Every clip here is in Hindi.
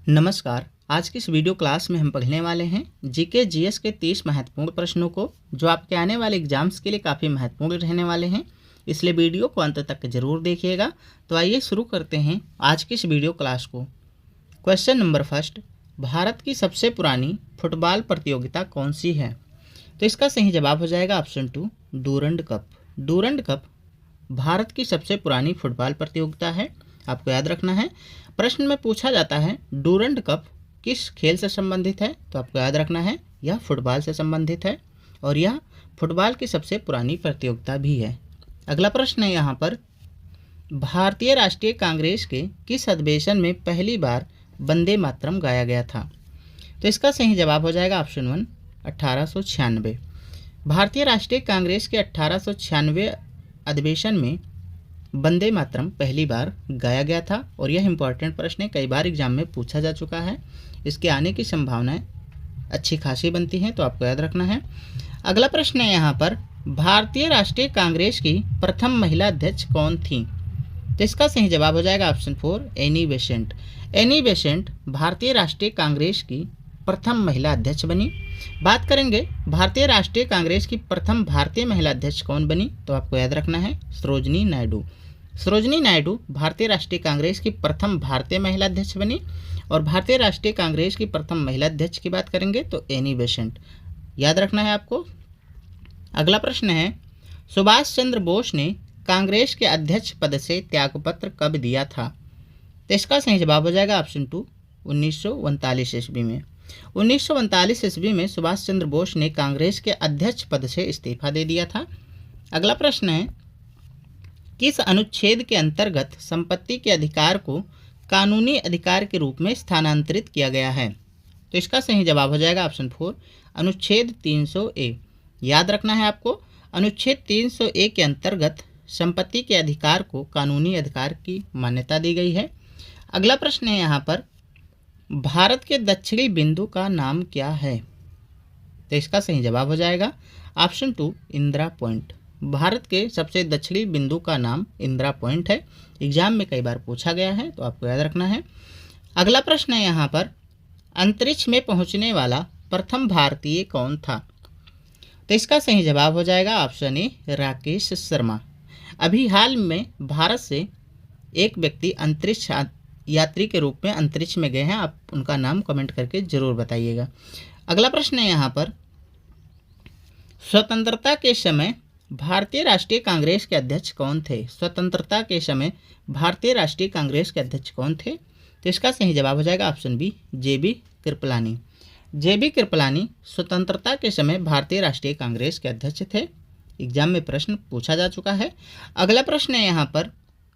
नमस्कार। आज की इस वीडियो क्लास में हम पढ़ने वाले हैं जीके जीएस के 30 महत्वपूर्ण प्रश्नों को, जो आपके आने वाले एग्जाम्स के लिए काफ़ी महत्वपूर्ण रहने वाले हैं। इसलिए वीडियो को अंत तक जरूर देखिएगा। तो आइए शुरू करते हैं आज की इस वीडियो क्लास को। क्वेश्चन नंबर फर्स्ट, भारत की सबसे पुरानी फुटबॉल प्रतियोगिता कौन सी है? तो इसका सही जवाब हो जाएगा option 2, Durand cup. Durand cup Bharat की सबसे पुरानी फुटबॉल प्रतियोगिता है, आपको याद रखना है। प्रश्न में पूछा जाता है डूरंड कप किस खेल से संबंधित है, तो आपको याद रखना है यह फुटबॉल से संबंधित है और यह फुटबॉल की सबसे पुरानी प्रतियोगिता भी है। अगला प्रश्न है यहाँ पर, भारतीय राष्ट्रीय कांग्रेस के किस अधिवेशन में पहली बार वंदे मातरम गाया गया था? तो इसका सही जवाब हो जाएगा ऑप्शन 1, 1896। भारतीय राष्ट्रीय कांग्रेस के 1896 अधिवेशन में वंदे मातरम पहली बार गाया गया था और यह इंपॉर्टेंट प्रश्न है, कई बार एग्जाम में पूछा जा चुका है। इसके आने की संभावनाएं अच्छी खासी बनती हैं, तो आपको याद रखना है। अगला प्रश्न है यहाँ पर, भारतीय राष्ट्रीय कांग्रेस की प्रथम महिला अध्यक्ष कौन थी? तो इसका सही जवाब हो जाएगा option 4, Annie Besant. Annie Besant भारतीय राष्ट्रीय कांग्रेस की प्रथम महिला अध्यक्ष बनी। बात करेंगे भारतीय राष्ट्रीय कांग्रेस की प्रथम भारतीय महिला अध्यक्ष कौन बनी, तो आपको याद रखना है सरोजिनी नायडू। सरोजिनी नायडू भारतीय राष्ट्रीय कांग्रेस की प्रथम भारतीय महिला अध्यक्ष बनी। और भारतीय राष्ट्रीय कांग्रेस की प्रथम महिला अध्यक्ष की बात करेंगे तो एनी बेसेंट, याद रखना है आपको। अगला प्रश्न है, सुभाष चंद्र बोस ने कांग्रेस के अध्यक्ष पद से त्यागपत्र कब दिया था? तो इसका सही जवाब हो जाएगा ऑप्शन 2, 1939 ईस्वी में। 1939 ईस्वी में सुभाष चंद्र बोस ने कांग्रेस के अध्यक्ष पद से इस्तीफा दे दिया था। अगला प्रश्न है, किस अनुच्छेद के अंतर्गत संपत्ति के अधिकार को कानूनी अधिकार के रूप में स्थानांतरित किया गया है? तो इसका सही जवाब हो जाएगा ऑप्शन 4, अनुच्छेद 300A। याद रखना है आपको, अनुच्छेद 300A के अंतर्गत संपत्ति के अधिकार को कानूनी अधिकार की मान्यता दी गई है। अगला प्रश्न है यहाँ पर, भारत के दक्षिणी बिंदु का नाम क्या है? तो इसका सही जवाब हो जाएगा ऑप्शन 2, इंदिरा पॉइंट। भारत के सबसे दक्षिणी बिंदु का नाम इंदिरा पॉइंट है। एग्जाम में कई बार पूछा गया है, तो आपको याद रखना है। अगला प्रश्न है यहाँ पर, अंतरिक्ष में पहुँचने वाला प्रथम भारतीय कौन था? तो इसका सही जवाब हो जाएगा ऑप्शन ए, राकेश शर्मा। अभी हाल में भारत से एक व्यक्ति अंतरिक्ष यात्री के रूप में अंतरिक्ष में गए हैं, आप उनका नाम कमेंट करके जरूर बताइएगा। अगला प्रश्न है यहाँ पर, स्वतंत्रता के समय भारतीय राष्ट्रीय कांग्रेस के अध्यक्ष कौन थे? स्वतंत्रता के समय भारतीय राष्ट्रीय कांग्रेस के अध्यक्ष कौन थे? तो इसका सही जवाब हो जाएगा ऑप्शन बी, जेबी कृपलानी। जेबी कृपलानी स्वतंत्रता के समय भारतीय राष्ट्रीय कांग्रेस के अध्यक्ष थे। एग्जाम में प्रश्न पूछा जा चुका है। अगला प्रश्न है यहाँ पर,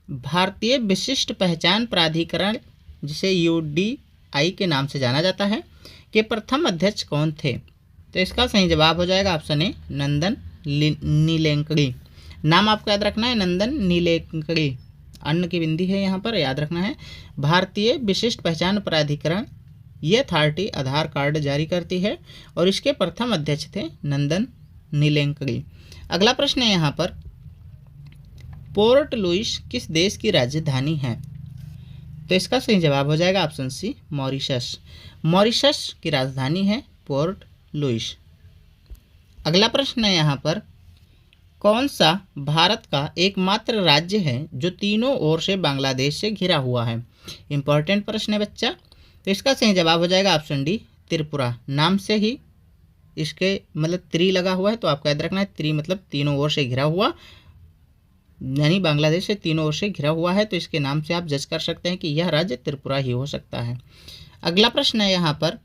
भारतीय विशिष्ट पहचान प्राधिकरण, जिसे UDI के नाम से जाना जाता है, के प्रथम अध्यक्ष कौन थे? तो इसका सही जवाब हो जाएगा ऑप्शन ए, नंदन नीलेकणी। नाम आपको याद रखना है, नंदन नीलेकणी। अन्न की बिंदी है यहाँ पर, याद रखना है। भारतीय विशिष्ट पहचान प्राधिकरण ये अथॉरिटी आधार कार्ड जारी करती है और इसके प्रथम अध्यक्ष थे नंदन नीलेकणी। अगला प्रश्न है यहाँ पर, पोर्ट लुइस किस देश की राजधानी है? तो इसका सही जवाब हो जाएगा ऑप्शन सी, मॉरिशस। मॉरिशस की राजधानी है पोर्ट लुइस। अगला प्रश्न है यहाँ पर, कौन सा भारत का एकमात्र राज्य है जो तीनों ओर से बांग्लादेश से घिरा हुआ है? इंपॉर्टेंट प्रश्न है बच्चा। तो इसका सही जवाब हो जाएगा ऑप्शन डी, त्रिपुरा। नाम से ही इसके मतलब त्रि लगा हुआ है, तो आपको याद रखना है, त्रि मतलब तीनों ओर से घिरा हुआ, यानी बांग्लादेश से तीनों ओर से घिरा हुआ है, तो इसके नाम से आप जज कर सकते हैं कि यह राज्य त्रिपुरा ही हो सकता है। अगला प्रश्न है यहाँ पर,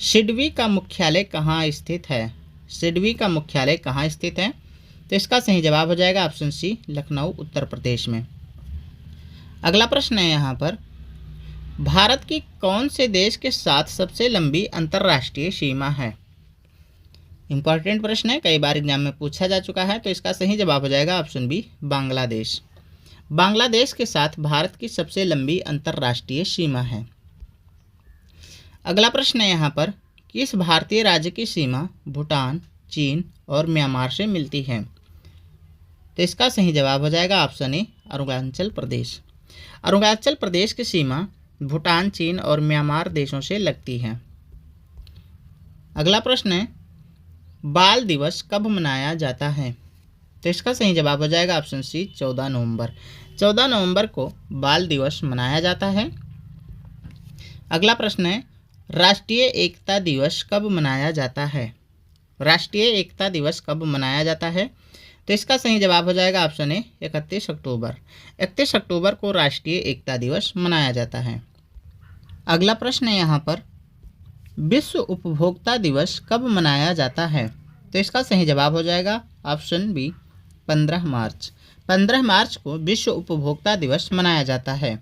सिडबी का मुख्यालय कहाँ स्थित है? सिडबी का मुख्यालय कहाँ स्थित है? तो इसका सही जवाब हो जाएगा ऑप्शन सी, लखनऊ उत्तर प्रदेश में। अगला प्रश्न है यहाँ पर, भारत की कौन से देश के साथ सबसे लंबी अंतर्राष्ट्रीय सीमा है? इंपॉर्टेंट प्रश्न है, कई बार एग्जाम में पूछा जा चुका है, तो इसका सही जवाब हो जाएगा ऑप्शन बी, बांग्लादेश। बांग्लादेश के साथ भारत की सबसे लंबी अंतर्राष्ट्रीय सीमा है। अगला प्रश्न है यहाँ पर, किस भारतीय राज्य की सीमा भूटान, चीन और म्यांमार से मिलती है? तो इसका सही जवाब हो जाएगा ऑप्शन ए, अरुणाचल प्रदेश। अरुणाचल प्रदेश की सीमा भूटान, चीन और म्यांमार देशों से लगती है। अगला प्रश्न है, बाल दिवस कब मनाया जाता है? तो इसका सही जवाब हो जाएगा ऑप्शन सी 14 नवंबर। 14 नवंबर को बाल दिवस मनाया जाता है। अगला प्रश्न है, राष्ट्रीय एकता दिवस कब मनाया जाता है? राष्ट्रीय एकता दिवस कब मनाया जाता है? तो इसका सही जवाब हो जाएगा ऑप्शन ए 31 अक्टूबर। 31 अक्टूबर को राष्ट्रीय एकता दिवस मनाया जाता है। अगला प्रश्न है यहाँ पर, विश्व उपभोक्ता दिवस कब मनाया जाता है? तो इसका सही जवाब हो जाएगा ऑप्शन बी 15 मार्च। 15 मार्च को विश्व उपभोक्ता दिवस मनाया जाता है।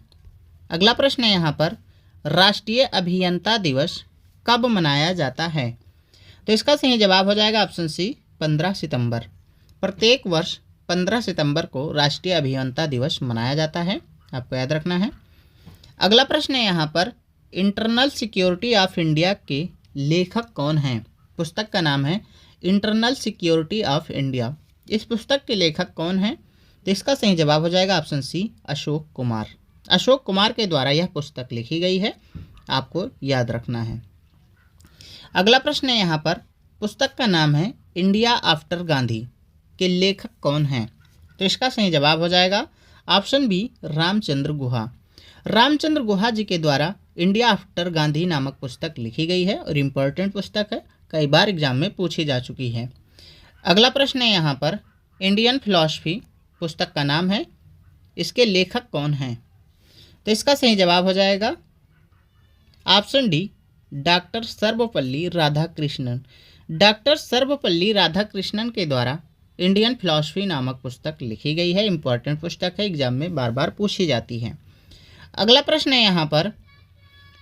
अगला प्रश्न है यहाँ पर, राष्ट्रीय अभियंता दिवस कब मनाया जाता है? तो इसका सही जवाब हो जाएगा ऑप्शन सी 15 सितंबर। प्रत्येक वर्ष 15 सितंबर को राष्ट्रीय अभियंता दिवस मनाया जाता है, आपको याद रखना है। अगला प्रश्न है यहाँ पर, इंटरनल सिक्योरिटी ऑफ इंडिया के लेखक कौन हैं? पुस्तक का नाम है इंटरनल सिक्योरिटी ऑफ इंडिया। इस पुस्तक के लेखक कौन हैं? तो इसका सही जवाब हो जाएगा ऑप्शन सी अशोक कुमार। अशोक कुमार के द्वारा यह पुस्तक लिखी गई है, आपको याद रखना है। अगला प्रश्न है यहाँ पर, पुस्तक का नाम है इंडिया आफ्टर गांधी के लेखक कौन हैं? तो इसका सही जवाब हो जाएगा ऑप्शन बी रामचंद्र गुहा। रामचंद्र गुहा जी के द्वारा इंडिया आफ्टर गांधी नामक पुस्तक लिखी गई है और इम्पोर्टेंट पुस्तक है, कई बार एग्जाम में पूछी जा चुकी है। अगला प्रश्न है यहाँ पर, इंडियन फिलॉसफी पुस्तक का नाम है, इसके लेखक कौन हैं? तो इसका सही जवाब हो जाएगा option D doctor Sarvepalli Radhakrishnan. Doctor Sarvepalli Radhakrishnan के द्वारा इंडियन फिलॉसफी नामक पुस्तक लिखी गई है, इम्पॉर्टेंट पुस्तक है, एग्जाम में बार बार पूछी जाती है। अगला प्रश्न है यहाँ पर,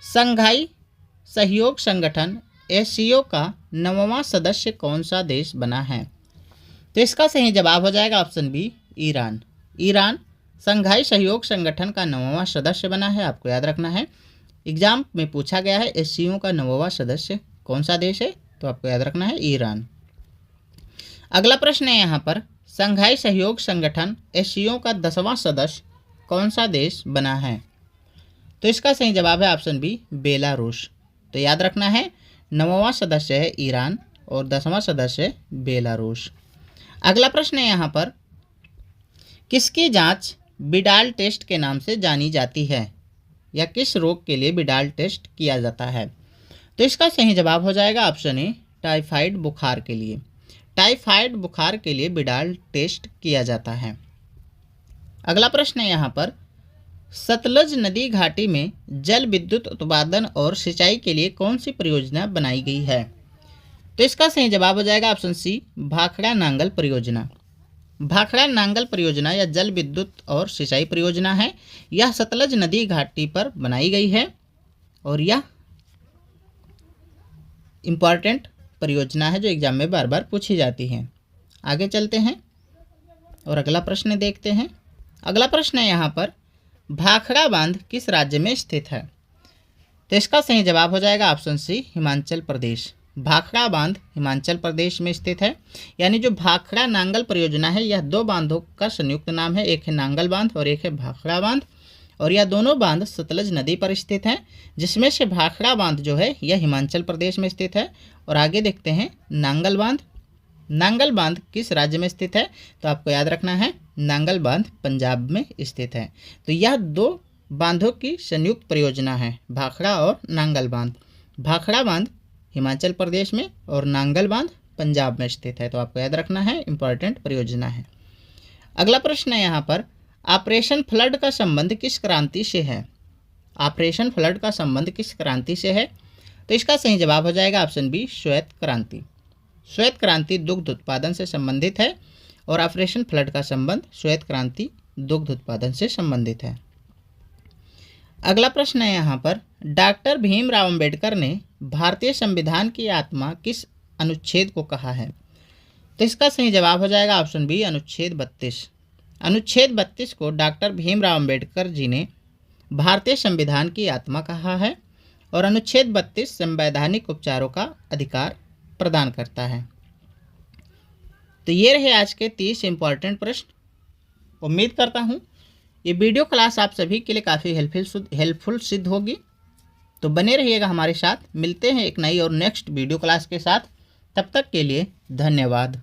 शंघाई सहयोग संगठन एससीओ का 9वां सदस्य कौन सा देश बना है? तो इसका सही जवाब हो जाएगा option B Iran. Iran Shanghai सहयोग संगठन का 9वां सदस्य बना है, आपको याद रखना है। एग्जाम में पूछा गया है एससीओ का 9वां सदस्य कौन सा देश है, तो आपको याद रखना है ईरान। अगला प्रश्न है यहाँ पर, शंघाई सहयोग संगठन एससीओ का 10वां सदस्य कौन सा देश बना है? तो इसका सही जवाब है ऑप्शन बी बेलारूस। तो याद रखना है 9वां सदस्य है ईरान और 10वां सदस्य है बेलारूस। अगला प्रश्न है यहाँ पर, किसकी जांच बिडाल टेस्ट के नाम से जानी जाती है, या किस रोग के लिए बिडाल टेस्ट किया जाता है? तो इसका सही जवाब हो जाएगा ऑप्शन ए टाइफाइड बुखार के लिए। टाइफाइड बुखार के लिए बिडाल टेस्ट किया जाता है। अगला प्रश्न है यहाँ पर, सतलज नदी घाटी में जल विद्युत उत्पादन और सिंचाई के लिए कौन सी परियोजना बनाई गई है? तो इसका सही जवाब हो जाएगा ऑप्शन सी भाखड़ा नांगल परियोजना। भाखड़ा नांगल परियोजना या जल विद्युत और सिंचाई परियोजना है, यह सतलज नदी घाटी पर बनाई गई है और यह इम्पॉर्टेंट परियोजना है जो एग्जाम में बार बार पूछी जाती है। आगे चलते हैं और अगला प्रश्न देखते हैं। अगला प्रश्न है यहाँ पर, भाखड़ा बांध किस राज्य में स्थित है? तो इसका सही जवाब हो जाएगा ऑप्शन सी हिमाचल प्रदेश। भाखड़ा बांध हिमाचल प्रदेश में स्थित है। यानी जो भाखड़ा नांगल परियोजना है यह 2 बांधों का संयुक्त नाम है, एक है नांगल बांध और एक है भाखड़ा बांध, और यह दोनों बांध सतलज नदी पर स्थित हैं, जिसमें से भाखड़ा बांध जो है यह हिमाचल प्रदेश में स्थित है। और आगे देखते हैं नांगल बांध। नांगल बांध किस राज्य में स्थित है? तो आपको याद रखना है नांगल बांध पंजाब में स्थित है। तो यह 2 बांधों की संयुक्त परियोजना है, भाखड़ा और नांगल बांध। भाखड़ा बांध हिमाचल प्रदेश में और नांगल बांध पंजाब में स्थित है, तो आपको याद रखना है, इंपॉर्टेंट परियोजना है। अगला प्रश्न है यहाँ पर, ऑपरेशन फ्लड का संबंध किस क्रांति से है? ऑपरेशन फ्लड का संबंध किस क्रांति से है? तो इसका सही जवाब हो जाएगा ऑप्शन बी श्वेत क्रांति। श्वेत क्रांति दुग्ध उत्पादन से संबंधित है और ऑपरेशन फ्लड का संबंध श्वेत क्रांति दुग्ध उत्पादन से संबंधित है। अगला प्रश्न है यहाँ पर, डॉक्टर भीमराव अंबेडकर ने भारतीय संविधान की आत्मा किस अनुच्छेद को कहा है? तो इसका सही जवाब हो जाएगा ऑप्शन बी अनुच्छेद 32। अनुच्छेद 32 को डॉक्टर भीमराव अंबेडकर जी ने भारतीय संविधान की आत्मा कहा है और अनुच्छेद 32 संवैधानिक उपचारों का अधिकार प्रदान करता है। तो ये रहे आज के 30 इंपॉर्टेंट प्रश्न। उम्मीद करता हूँ ये वीडियो क्लास आप सभी के लिए काफ़ी हेल्पफुल सिद्ध होगी। तो बने रहिएगा हमारे साथ। मिलते हैं एक नई और नेक्स्ट वीडियो क्लास के साथ। तब तक के लिए धन्यवाद।